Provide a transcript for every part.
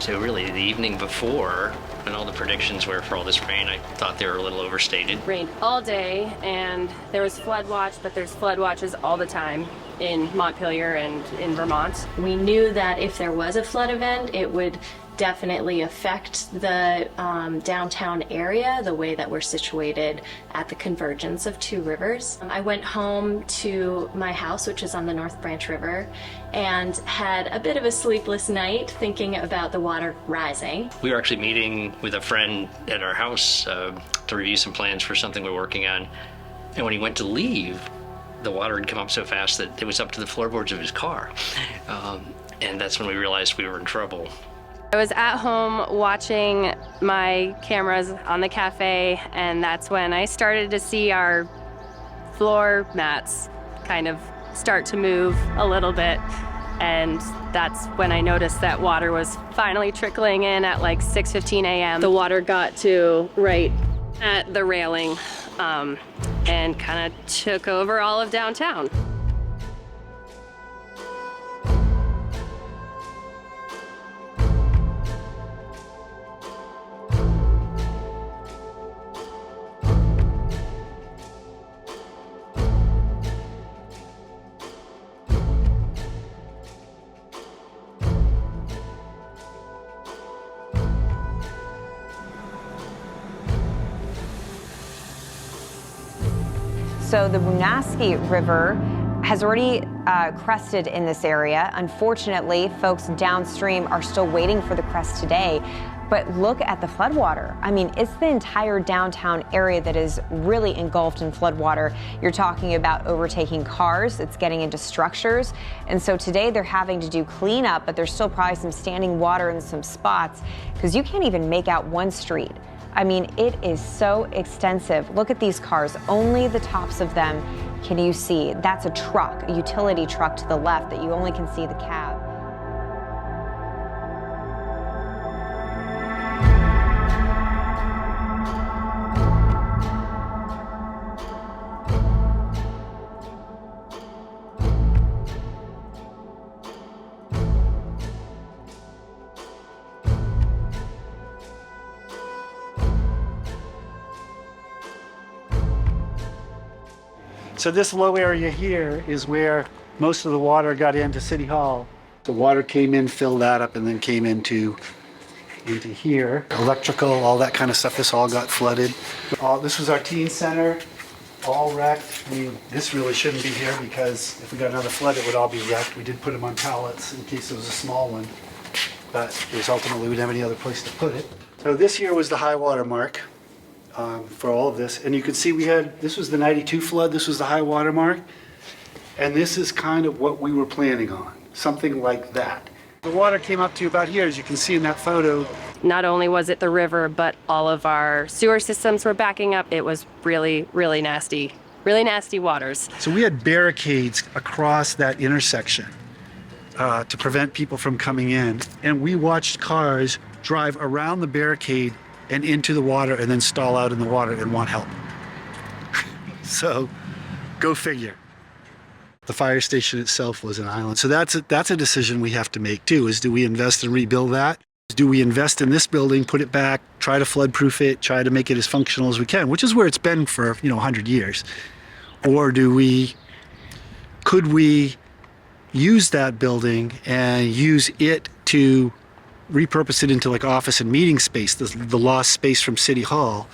So really the evening before, when all the predictions were for all this rain, I thought they were a little overstated. Rained all day, and there was flood watch, but there's flood watches all the time in Montpelier and in Vermont. We knew that if there was a flood event, it would definitely affect the downtown area, the way that we're situated at the convergence of two rivers. I went home to my house, which is on the North Branch River, and had a bit of a sleepless night thinking about the water rising. We were actually meeting with a friend at our house to review some plans for something we're working on. And when he went to leave, the water had come up so fast that it was up to the floorboards of his car. And that's when we realized we were in trouble. I was at home watching my cameras on the cafe, and that's when I started to see our floor mats kind of start to move a little bit. And that's when I noticed that water was finally trickling in at like 6:15 a.m. The water got to right at the railing and kind of took over all of downtown. So the Winooski River has already crested in this area. Unfortunately, folks downstream are still waiting for the crest today. But look at the floodwater. I mean, it's the entire downtown area that is really engulfed in floodwater. You're talking about overtaking cars, it's getting into structures. And so today they're having to do cleanup, but there's still probably some standing water in some spots because you can't even make out one street. I mean, it is so extensive. Look at these cars, only the tops of them can you see. That's a truck, a utility truck to the left that you only can see the cab. So this low area here is where most of the water got into City Hall. The water came in, filled that up, and then came into here. Electrical, all that kind of stuff, this all got flooded. This was our teen center, all wrecked. I mean, this really shouldn't be here because if we got another flood, it would all be wrecked. We did put them on pallets in case it was a small one, but ultimately we didn't have any other place to put it. So this year was the high water mark. For all of this, and you can see this was the 92 flood, this was the high water mark, and this is kind of what we were planning on, something like that. The water came up to about here, as you can see in that photo. Not only was it the river, but all of our sewer systems were backing up. It was really, really nasty waters. So we had barricades across that intersection to prevent people from coming in, and we watched cars drive around the barricade and into the water and then stall out in the water and want help. So go figure. The fire station itself was an island. So that's a decision we have to make too, is do we invest and rebuild that? Do we invest in this building, put it back, try to flood proof it, try to make it as functional as we can, which is where it's been for 100 years. Or could we use that building and use it to repurpose it into like office and meeting space, the lost space from City Hall,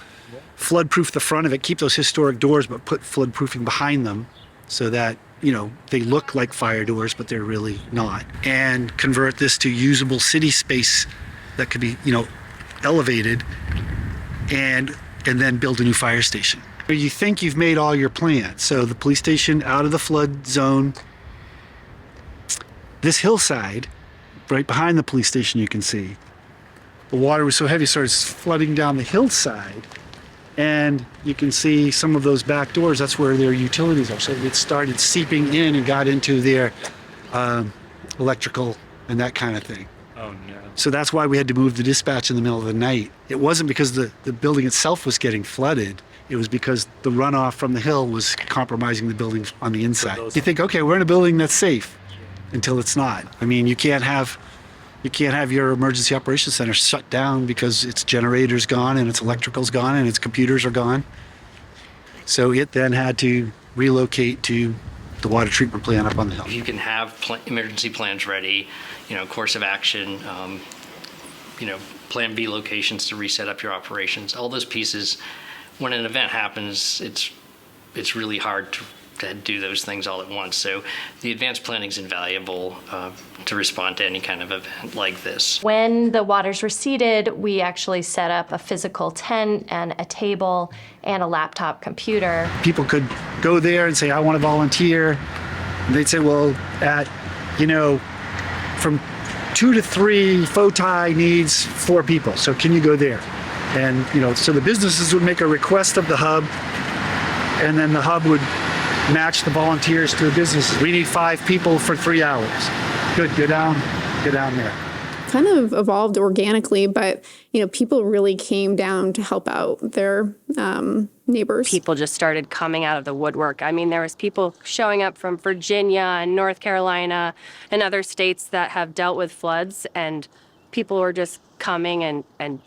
flood-proof the front of it, keep those historic doors, but put flood-proofing behind them so that, they look like fire doors, but they're really not. And convert this to usable city space that could be, elevated and then build a new fire station. You think you've made all your plans. So the police station out of the flood zone, this hillside, right behind the police station, you can see the water was so heavy it started flooding down the hillside, and you can see some of those back doors, that's where their utilities are. So it started seeping in and got into their electrical and that kind of thing. Oh no. So that's why we had to move the dispatch in the middle of the night. It wasn't because the building itself was getting flooded, it was because the runoff from the hill was compromising the building on the inside. You think, okay, we're in a building that's safe, until it's not. I mean, you can't have You can't have your emergency operations center shut down because its generator's gone and its electrical's gone and its computers are gone. So it then had to relocate to the water treatment plant up on the hill. You can have emergency plans ready, course of action, plan B locations to reset up your operations. All those pieces, when an event happens, it's really hard to do those things all at once. So the advanced planning is invaluable to respond to any kind of event like this. When the waters receded, we actually set up a physical tent and a table and a laptop computer. People could go there and say, I want to volunteer. And they'd say, well, from 2 to 3, FOTI needs 4 people. So can you go there? And, so the businesses would make a request of the hub, and then the hub would match the volunteers to the businesses. We need 5 people for 3 hours. Good, go down there. Kind of evolved organically, but people really came down to help out their neighbors. People just started coming out of the woodwork. I mean, there was people showing up from Virginia and North Carolina and other states that have dealt with floods, and people were just coming and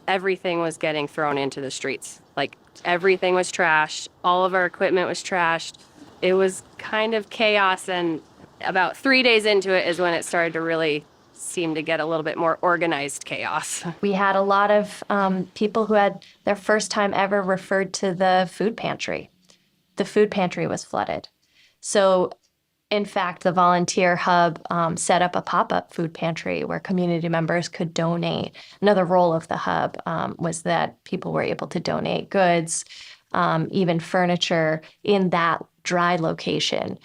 everything was getting thrown into the streets. Like, everything was trashed. All of our equipment was trashed. It was kind of chaos, and about 3 days into it is when it started to really seem to get a little bit more organized chaos. We had a lot of people who had their first time ever referred to the food pantry. The food pantry was flooded. So, in fact, the volunteer hub set up a pop-up food pantry where community members could donate. Another role of the hub was that people were able to donate goods, even furniture, in that dry location.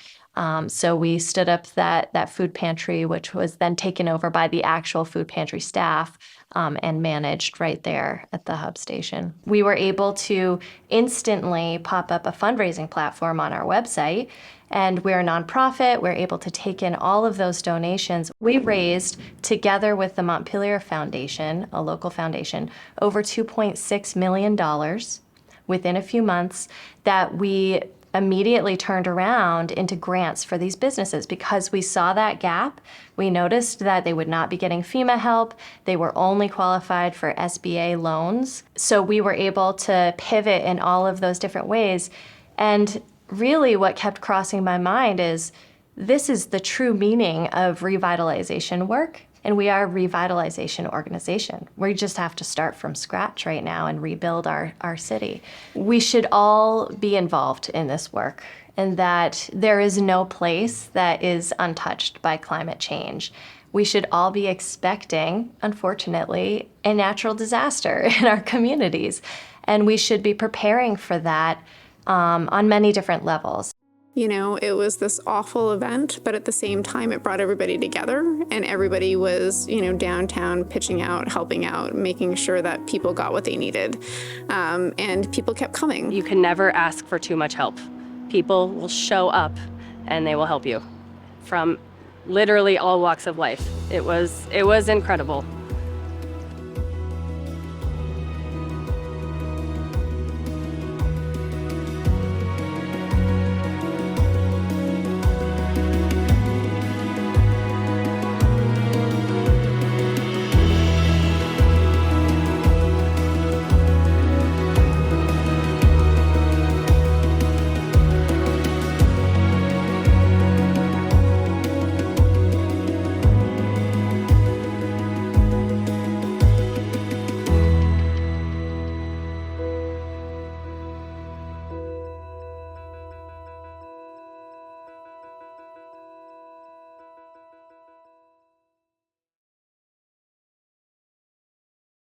So we stood up that food pantry, which was then taken over by the actual food pantry staff and managed right there at the hub station. We were able to instantly pop up a fundraising platform on our website, and we're a nonprofit. We're able to take in all of those donations. We raised, together with the Montpelier Foundation, a local foundation, over $2.6 million within a few months that we immediately turned around into grants for these businesses because we saw that gap. We noticed that they would not be getting FEMA help. They were only qualified for SBA loans. So we were able to pivot in all of those different ways. And really what kept crossing my mind is this is the true meaning of revitalization work. And we are a revitalization organization. We just have to start from scratch right now and rebuild our city. We should all be involved in this work, and that there is no place that is untouched by climate change. We should all be expecting, unfortunately, a natural disaster in our communities. And we should be preparing for that on many different levels. It was this awful event, but at the same time, it brought everybody together, and everybody was, downtown pitching out, helping out, making sure that people got what they needed. And people kept coming. You can never ask for too much help. People will show up and they will help you from literally all walks of life. It was incredible.